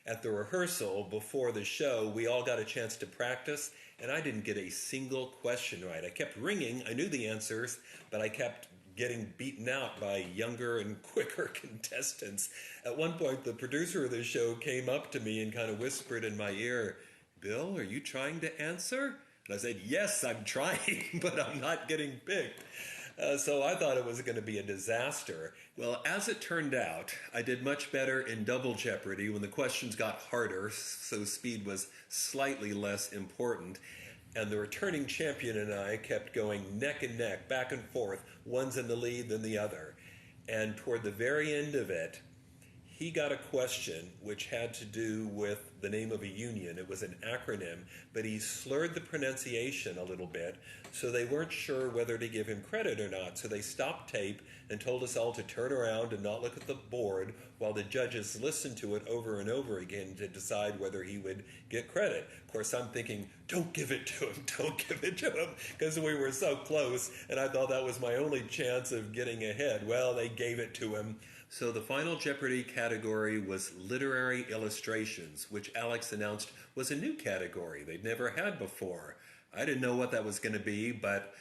at the rehearsal before the show, we all got a chance to practice, and I didn't get a single question right. I kept ringing, I knew the answers, but I kept getting beaten out by younger and quicker contestants. At one point, the producer of the show came up to me and kind of whispered in my ear, "Bill, are you trying to answer?" And I said, "Yes, I'm trying, but I'm not getting picked." So I thought it was going to be a disaster. Well, as it turned out, I did much better in Double Jeopardy when the questions got harder, so speed was slightly less important. And the returning champion and I kept going neck and neck, back and forth. One's in the lead, then the other. And toward the very end of it, he got a question which had to do with the name of a union. It was an acronym, but he slurred the pronunciation a little bit, so they weren't sure whether to give him credit or not. So they stopped tape and told us all to turn around and not look at the board while the judges listened to it over and over again to decide whether he would get credit. Of course, I'm thinking, don't give it to him, don't give it to him, because we were so close, and I thought that was my only chance of getting ahead. Well, they gave it to him. So the final Jeopardy category was literary illustrations, which Alex announced was a new category they'd never had before. I didn't know what that was going to be, but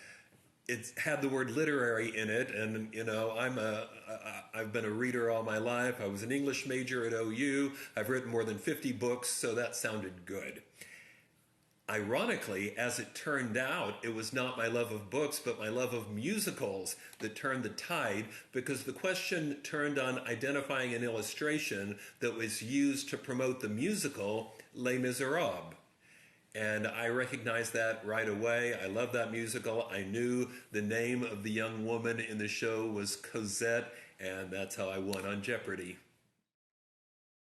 it had the word literary in it, and I've been a reader all my life. I was an English major at OU. I've written more than 50 books, so that sounded good. Ironically, as it turned out, it was not my love of books, but my love of musicals that turned the tide, because the question turned on identifying an illustration that was used to promote the musical Les Miserables. And I recognized that right away. I love that musical. I knew the name of the young woman in the show was Cosette, and that's how I won on Jeopardy.